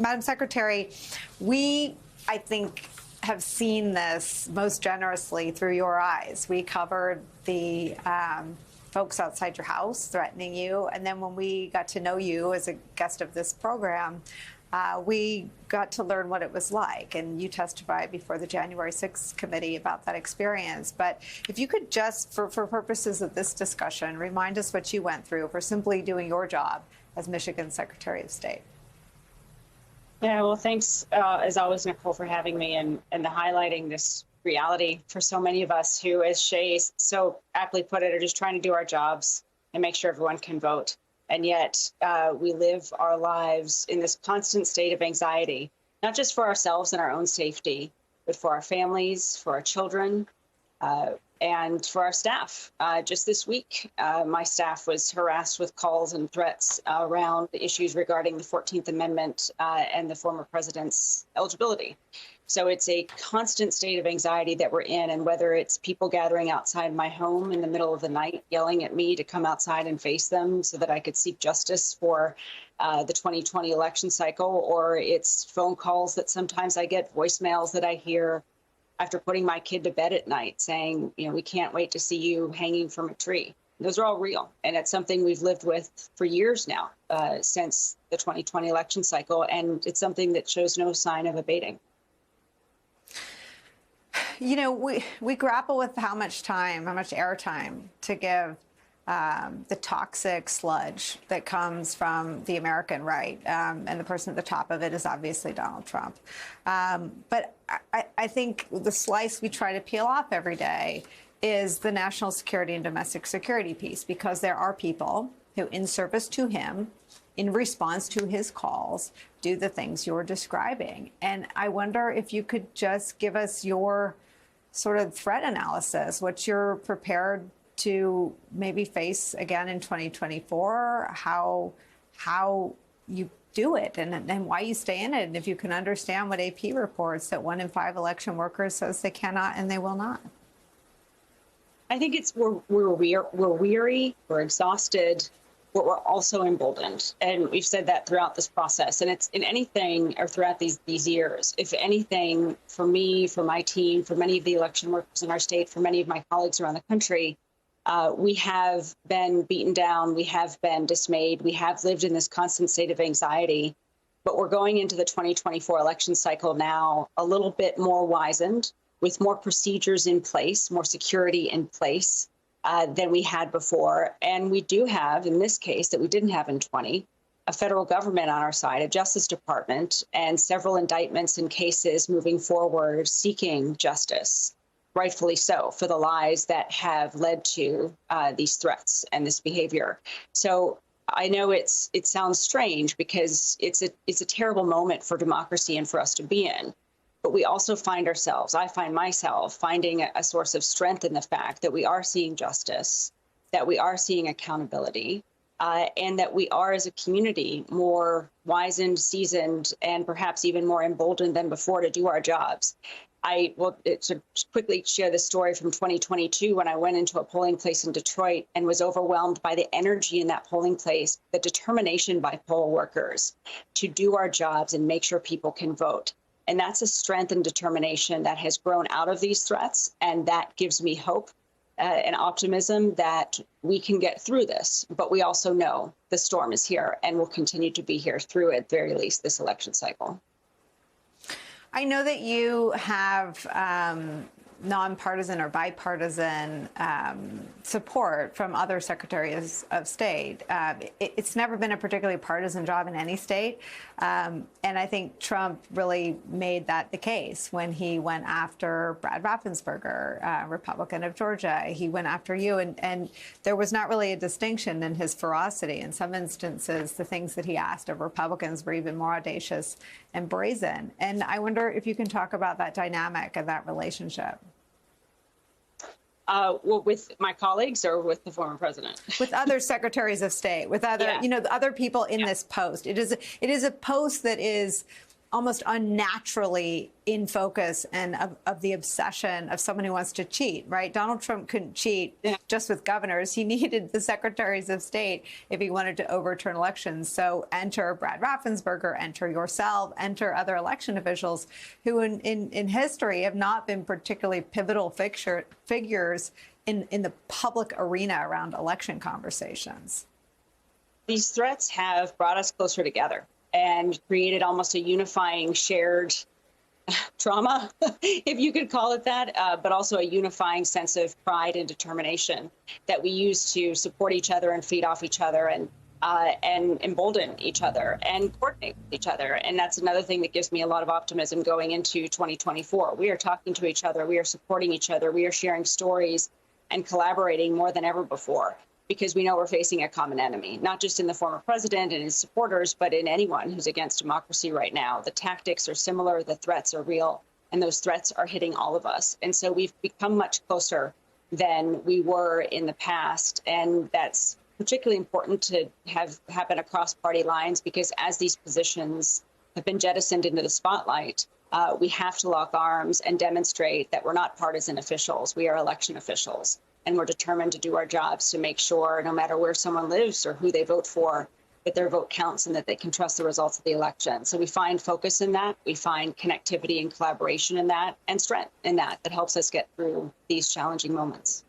Madam Secretary, we, I think, have seen this most generously through your eyes. We covered the folks outside your house threatening you. And then when we got to know you as a guest of this program, we got to learn what it was like. And you testified before the January 6th committee about that experience. But if you could just, for purposes of this discussion, remind us what you went through for simply doing your job as Michigan's Secretary of State. Yeah, well, thanks, as always, Nicole, for having me and the highlighting this reality for so many of us who, as Shay so aptly put it, are just trying to do our jobs and make sure everyone can vote. And yet we live our lives in this constant state of anxiety, not just for ourselves and our own safety, but for our families, for our children, and for our staff. Just this week, my staff was harassed with calls and threats around issues regarding the 14th Amendment and the former president's eligibility. So it's a constant state of anxiety that we're in, and whether it's people gathering outside my home in the middle of the night, yelling at me to come outside and face them so that I could seek justice for the 2020 election cycle, or it's phone calls that sometimes I get, voicemails that I hear after putting my kid to bed at night saying, you know, we can't wait to see you hanging from a tree. Those are all real. And it's something we've lived with for years now, since the 2020 election cycle. And it's something that shows no sign of abating. You know, we grapple with how much airtime to give the toxic sludge that comes from the American right. And the person at the top of it is obviously Donald Trump. But I think the slice we try to peel off every day is the national security and domestic security piece, because there are people who, in service to him, in response to his calls, do the things you're describing. And I wonder if you could just give us your sort of threat analysis, what you're prepared to maybe face again in 2024, how you do it and why you stay in it. And if you can understand what AP reports that 1 in 5 election workers says they cannot and they will not. I think it's we're weary, we're exhausted, but we're also emboldened. And we've said that throughout this process. And it's in anything, or throughout these years, if anything, for me, for my team, for many of the election workers in our state, for many of my colleagues around the country, we have been beaten down, we have been dismayed, we have lived in this constant state of anxiety. But we're going into the 2024 election cycle now a little bit more wizened, with more procedures in place, more security in place than we had before. And we do have, in this case, that we didn't have in 20, a federal government on our side, a Justice Department, and several indictments and cases moving forward seeking justice, rightfully so, for the lies that have led to these threats and this behavior. So I know it sounds strange because it's a terrible moment for democracy and for us to be in. But we also I find myself finding a source of strength in the fact that we are seeing justice, that we are seeing accountability, and that we are, as a community, more wizened, seasoned, and perhaps even more emboldened than before to do our jobs. I will quickly share the story from 2022 when I went into a polling place in Detroit and was overwhelmed by the energy in that polling place, the determination by poll workers to do our jobs and make sure people can vote. And that's a strength and determination that has grown out of these threats. And that gives me hope and optimism that we can get through this. But we also know the storm is here and will continue to be here through, at very least, this election cycle. I know that you have nonpartisan or bipartisan support from other secretaries of state. It's never been a particularly partisan job in any state. And I think Trump really made that the case when he went after Brad Raffensperger, Republican of Georgia. He went after you. And there was not really a distinction in his ferocity. In some instances, the things that he asked of Republicans were even more audacious and brazen. And I wonder if you can talk about that dynamic and that relationship. Well, with my colleagues or with the former president? With other secretaries of state, with other, other people in this post. It is a post that is almost unnaturally in focus and of the obsession of someone who wants to cheat, right? Donald Trump couldn't cheat just with governors. He needed the secretaries of state if he wanted to overturn elections. So enter Brad Raffensperger, enter yourself, enter other election officials who in history have not been particularly pivotal figures in the public arena around election conversations. These threats have brought us closer together and created almost a unifying shared trauma, if you could call it that, but also a unifying sense of pride and determination that we use to support each other and feed off each other and embolden each other and coordinate with each other. And that's another thing that gives me a lot of optimism going into 2024. We are talking to each other. We are supporting each other. We are sharing stories and collaborating more than ever before, because we know we're facing a common enemy, not just in the former president and his supporters, but in anyone who's against democracy right now. The tactics are similar, the threats are real, and those threats are hitting all of us. And so we've become much closer than we were in the past. And that's particularly important to have happen across party lines, because as these positions have been jettisoned into the spotlight, we have to lock arms and demonstrate that we're not partisan officials. We are election officials. And we're determined to do our jobs to make sure, no matter where someone lives or who they vote for, that their vote counts and that they can trust the results of the election. So we find focus in that. We find connectivity and collaboration in that, and strength in that helps us get through these challenging moments.